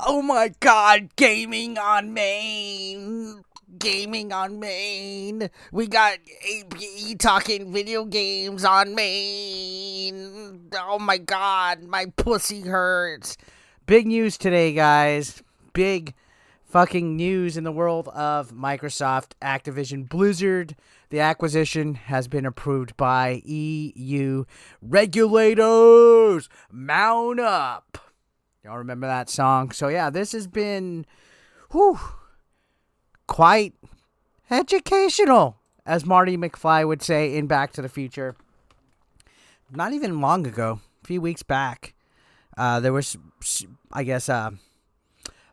Oh my god, gaming on main. Gaming on main. We got APE talking video games on main. Oh my god, my pussy hurts. Big news today, guys. Big fucking news in the world of Microsoft Activision Blizzard. The acquisition has been approved by EU regulators. Mount up. Y'all remember that song? So yeah, this has been quite educational, as Marty McFly would say in Back to the Future. Not even long ago, a few weeks back, there was, I guess, a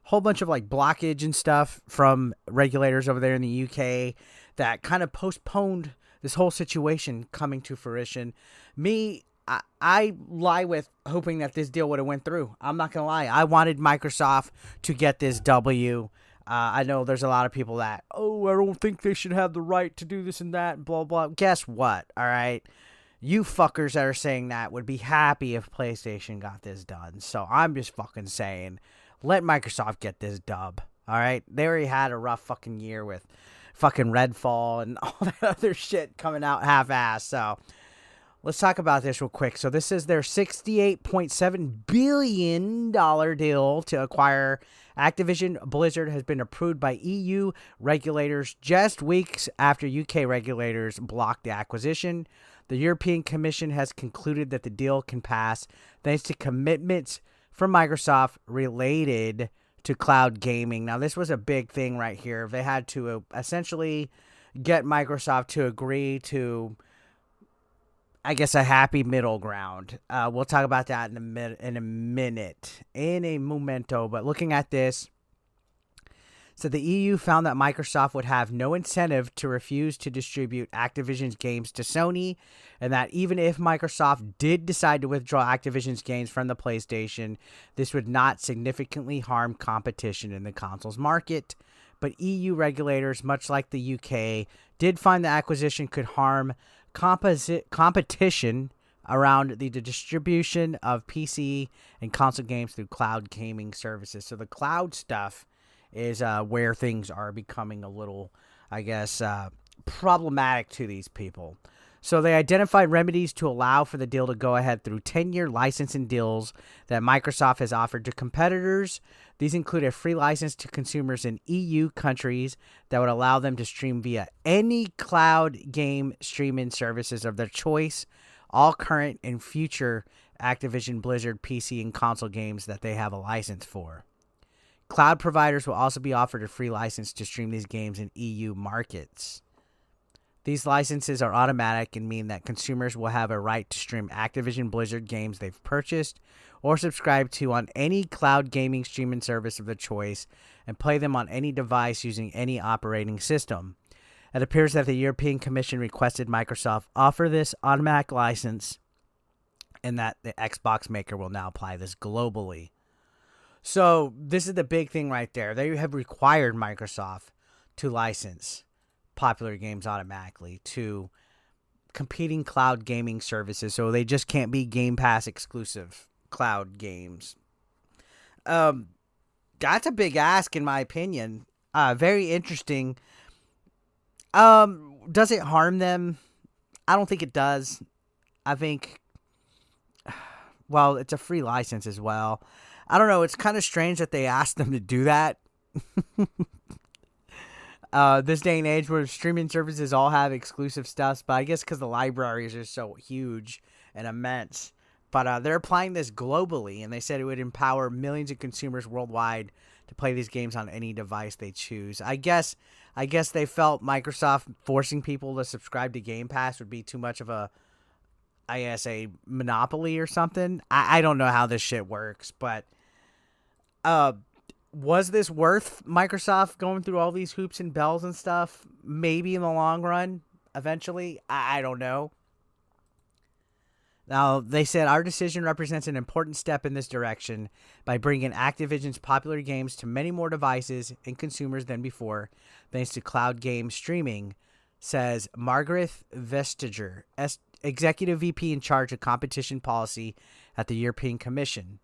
whole bunch of like blockage and stuff from regulators over there in the UK that kind of postponed this whole situation coming to fruition. I lie with hoping that this deal would have went through. I'm not going to lie. I wanted Microsoft to get this W. I know there's a lot of people that, I don't think they should have the right to do this and that, and blah, blah. Guess what? All right. You fuckers that are saying that would be happy if PlayStation got this done. So I'm just fucking saying, let Microsoft get this dub. All right. They already had a rough fucking year with fucking Redfall and all that other shit coming out half-assed. So let's talk about this real quick. So this is their $68.7 billion deal to acquire Activision Blizzard has been approved by EU regulators just weeks after UK regulators blocked the acquisition. The European Commission has concluded that the deal can pass thanks to commitments from Microsoft related to cloud gaming. Now, this was a big thing right here. They had to essentially get Microsoft to agree to, I guess, a happy middle ground. We'll talk about that in a momento. But looking at this, so the EU found that Microsoft would have no incentive to refuse to distribute Activision's games to Sony, and that even if Microsoft did decide to withdraw Activision's games from the PlayStation, this would not significantly harm competition in the consoles market. But EU regulators, much like the UK, did find the acquisition could harm competition around the distribution of PC and console games through cloud gaming services. So the cloud stuff is where things are becoming a little, I guess, problematic to these people. So they identified remedies to allow for the deal to go ahead through 10-year licensing deals that Microsoft has offered to competitors. These include a free license to consumers in EU countries that would allow them to stream via any cloud game streaming services of their choice, all current and future Activision Blizzard PC and console games that they have a license for. Cloud providers will also be offered a free license to stream these games in EU markets. These licenses are automatic and mean that consumers will have a right to stream Activision Blizzard games they've purchased or subscribed to on any cloud gaming streaming service of their choice and play them on any device using any operating system. It appears that the European Commission requested Microsoft offer this automatic license and that the Xbox maker will now apply this globally. So this is the big thing right there. They have required Microsoft to license popular games automatically to competing cloud gaming services. So they just can't be Game Pass exclusive cloud games. That's a big ask in my opinion. Very interesting. Does it harm them? I don't think it does. I think, well, it's a free license as well. I don't know. It's kind of strange that they asked them to do that. This day and age where streaming services all have exclusive stuff, but I guess because the libraries are so huge and immense. But they're applying this globally, and they said it would empower millions of consumers worldwide to play these games on any device they choose. I guess they felt Microsoft forcing people to subscribe to Game Pass would be too much of a monopoly or something. I don't know how this shit works, but was this worth Microsoft going through all these hoops and bells and stuff? Maybe in the long run, eventually. I don't know. Now, they said, our decision represents an important step in this direction by bringing Activision's popular games to many more devices and consumers than before, thanks to cloud game streaming, says Margaret Vestager, Executive VP in charge of competition policy at the European Commission.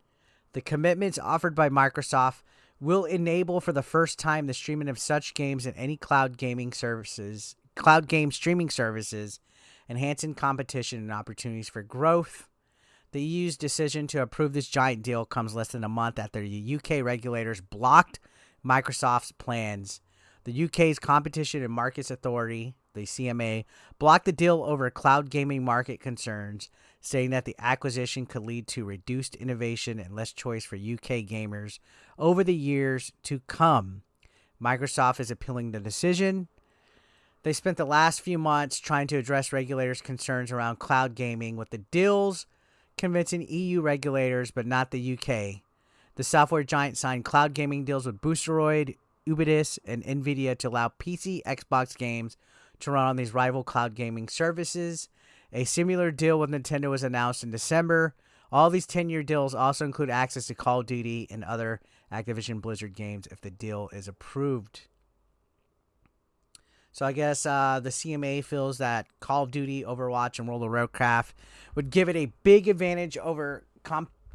The commitments offered by Microsoft will enable for the first time the streaming of such games in any cloud game streaming services, enhancing competition and opportunities for growth. The EU's decision to approve this giant deal comes less than a month after the UK regulators blocked Microsoft's plans. The UK's Competition and Markets Authority, the CMA, blocked the deal over cloud gaming market concerns, saying that the acquisition could lead to reduced innovation and less choice for UK gamers over the years to come. Microsoft is appealing the decision. They spent the last few months trying to address regulators' concerns around cloud gaming, with the deals convincing EU regulators but not the UK. The software giant signed cloud gaming deals with Boosteroid, Ubisoft, and Nvidia to allow PC, Xbox games to run on these rival cloud gaming services. A similar deal with Nintendo was announced in December. All these 10-year deals also include access to Call of Duty and other Activision Blizzard games if the deal is approved. So I guess the CMA feels that Call of Duty, Overwatch, and World of Warcraft would give it a big advantage over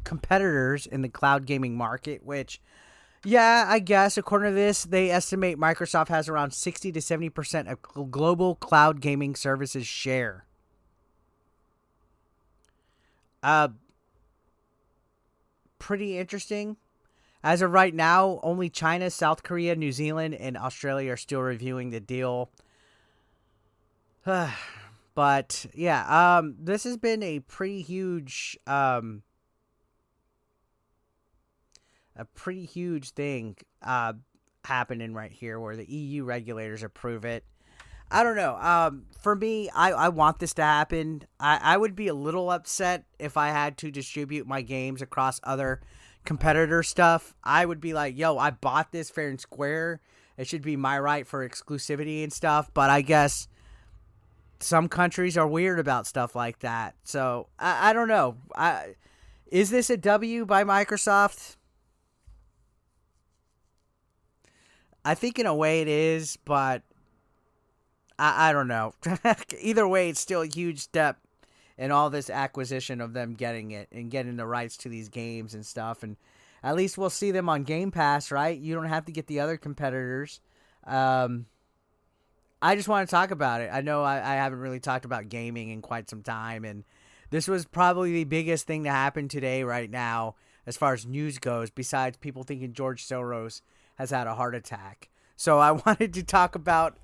competitors in the cloud gaming market, which, yeah, I guess according to this, they estimate Microsoft has around 60 to 70% of global cloud gaming services share. Pretty interesting. As of right now, only China, South Korea, New Zealand, and Australia are still reviewing the deal. But yeah, this has been a pretty huge thing happening right here, where the EU regulators approve it. I don't know. For me, I want this to happen. I would be a little upset if I had to distribute my games across other competitor stuff. I would be like, yo, I bought this fair and square. It should be my right for exclusivity and stuff. But I guess some countries are weird about stuff like that. So I don't know. Is this a W by Microsoft? I think in a way it is, but I don't know. Either way, it's still a huge step in all this acquisition of them getting it and getting the rights to these games and stuff. And at least we'll see them on Game Pass, right? You don't have to get the other competitors. I just want to talk about it. I know I haven't really talked about gaming in quite some time, and this was probably the biggest thing to happen today right now as far as news goes, besides people thinking George Soros has had a heart attack. So I wanted to talk about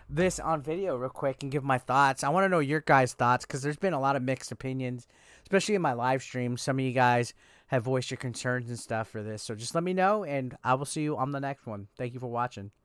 this on video real quick and give my thoughts. I want to know your guys' thoughts, because there's been a lot of mixed opinions, especially in my live stream. Some of you guys have voiced your concerns and stuff for this. So just let me know, and I will see you on the next one. Thank you for watching.